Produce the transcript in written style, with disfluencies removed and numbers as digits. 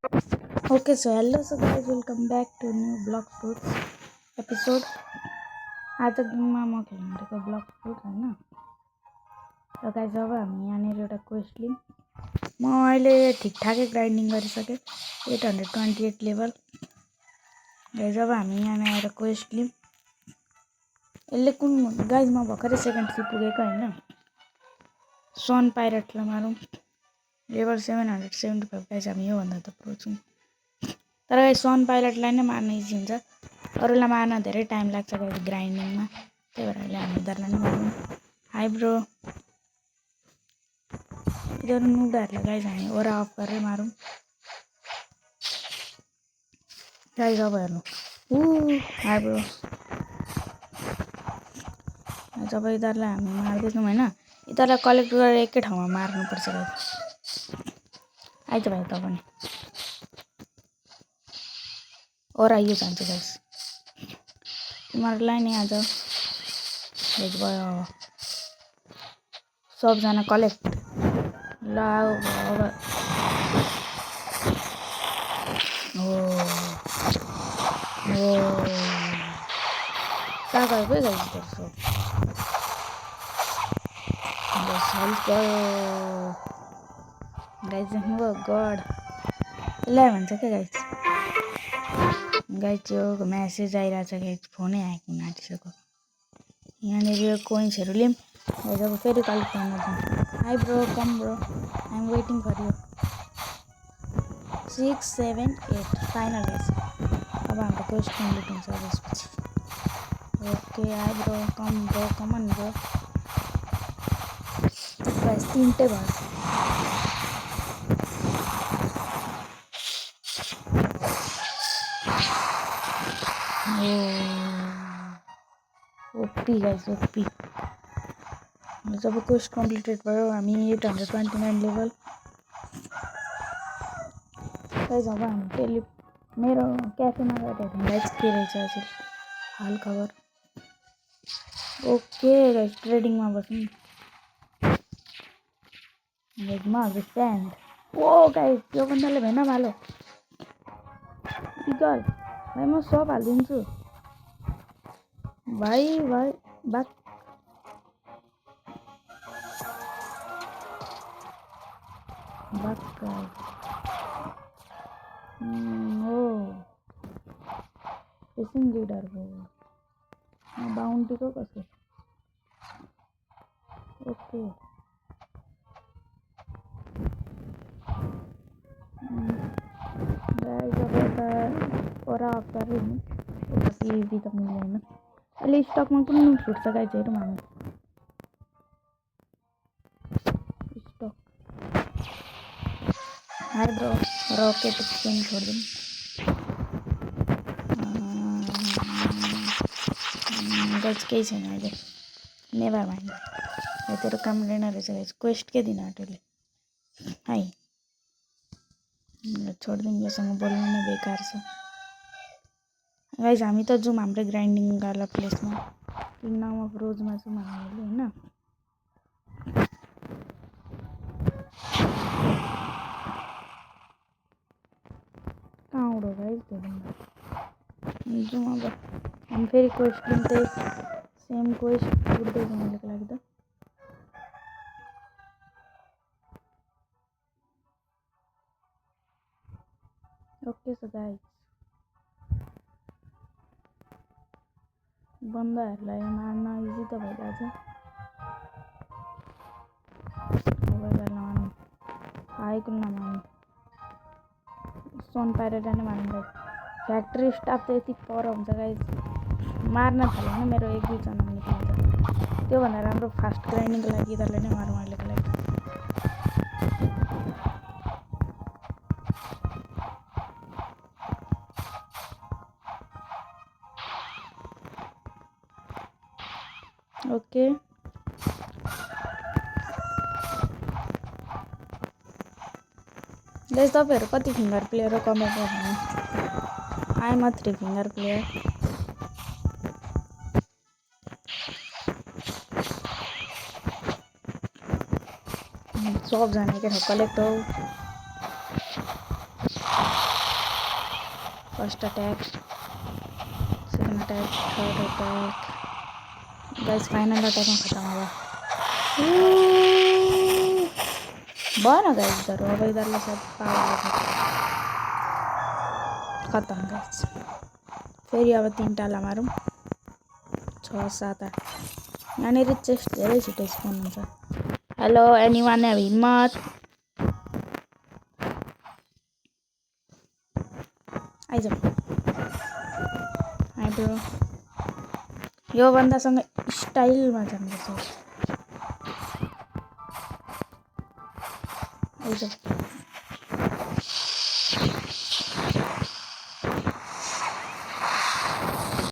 Okay, so hello, so guys, welcome back to new Block Fruits episode. आज गेममा म खेल्नु भनेको ब्लक फ्रुट हैन। र गाइस अब हामी यहाँनिर एउटा क्वेस्ट लिम। म अहिले ठिकठाकै ग्राइन्डिङ गरिसके 828 लेभल। गाइस अब हामी यहाँ आएर क्वेस्ट लिम। यसले कुन गाइस म भर्खरै सेकेन्ड सी पुगेको हैन। सन पाइरेटलाई मारौँ। लेभल 775 गाइस हामी यो भन्दा त प्रो छौं। तर गाइस सन पाइलटलाई नै मार्न इजी हुन्छ। अरूलाई मार्न धेरै टाइम लाग्छ गाइस ग्राइन्डिङमा। त्यही भएर अहिले हामी उनीहरुलाई नै मारौँ। High bro. इधर नुबहरुलाई गाइस हामी ओरा अफ गरेर मारौँ। गाइस अब हेर्नु। High bro. जब इधरलाई हामी मार्दैछौँ हैन। इधरलाई कलेक्ट गरेर एकै ठाउँमा मार्नुपर्छ गाइस। आइज भाइ त पनि। ओरा यो जान्छ गाइस। तिमीहरुलाई नि आज हेज भयो अब। सबजना कलेक्ट। ल आओ अब। कहाँ गयो बे गाइस इधर सब। बस हेल्प गयो। गाइस देख्नुभयो गड। यसलाई भन्छ के गाइस। गाइस यो मेसेज आइरहेछ गाइस फोनै ह्याक हुन आँटिसक्यो। यहाँनिर यो कोइन्सहरु लिम। गाइस अब फेरि कलेक्ट गर्न जाउँ। High bro come bro. I am waiting for you. 6 7 8 final guys. अब हाम्रो क्वेस्ट कम्प्लिट हुन्छ त्यसपछि। ओके हाई ब्रो कम अन ब्रो। गाइस तीनटै भयो। OP guys OP. जब क्वेस्ट कम्प्लिटेड भयो हामी 829 लेभल। गाइस अब हामी मेरो क्याफेमा गएर हेरौँ गाइस के रहेछ अझै हाल खबर। ओके गाइस ट्रेडिङमा बसौँ। गाइस म स्ट्यान्ड। ओ गाइस यो बन्दाले भेनम हाल्यो। बिगल भाइ म सब हालिदिन्छु। भाइ बात फिशिङ लिडर हो। बाउन्टीको कसो। ओके गाइस अब यता ओरा अफ गरेर इजी त मिल्दैन। अहिले स्टकमा कुन फ्रुट छ गाइस हेरौँ हामी। Stuck hi bro rocket spin छोड़ दूँ। गाइस केही छैन अहिले। Never mind. तेरो काम रहेन रहेछ गाइस क्वेस्ट के दिन आँट्योले। हाई छोडिदिउँ योसँग बोल्नु नै बेकार छ। गाइस हामी त जाउँ हाम्रो ग्राइन्डिङ वाला प्लेसमा। किङडम अफ रोजमा छौँ हामीले हैन। कहाँ उडो गाइस जाउँ अब। हम फेरि क्वेस्ट लिम त्यही सेम क्वेस्ट उड्दै जाउँ अहिलेको लागि त। ओके सो गाइस बन्दाहरूलाई मार्न इजी त भइरहेछ। हाई कुन नमार्नु। सन पाइरेटलाई नै मार्नु गाइस। फ्याक्ट्री स्टाफ त यति पर हुन्छ गाइस। मार्न थाल्यो भने मेरो 1-2 जना निक्लिन्छ। त्योभन्दा राम्रो फास्ट ग्राइन्डिङको लागि यिनीहरूलाई नै मारौँ अहिलेको लागि। ओके गाइस तपाईहरु कति फिङ्गर प्लेयर हो कमेन्ट गर्नु। I am a 3 finger player. सबजना एकै ठाउँ कलेक्ट हो। First attack, second attack, third attack. Guys final attack में खत्म हुआ। बना गाइस इधर, अब इधर ले सब पावर खत्म गाइस। फिर अब 3 टाला मारूँ, 6 7 8 यहाँनिर चेस्ट धेरै छिटो स्पोन हुन्छ। हेलो एनीवान हैव हिम्मत, आइज हाई ब्रो। यो बन्दासँग स्टाइलमा जानुपर्छ। आइज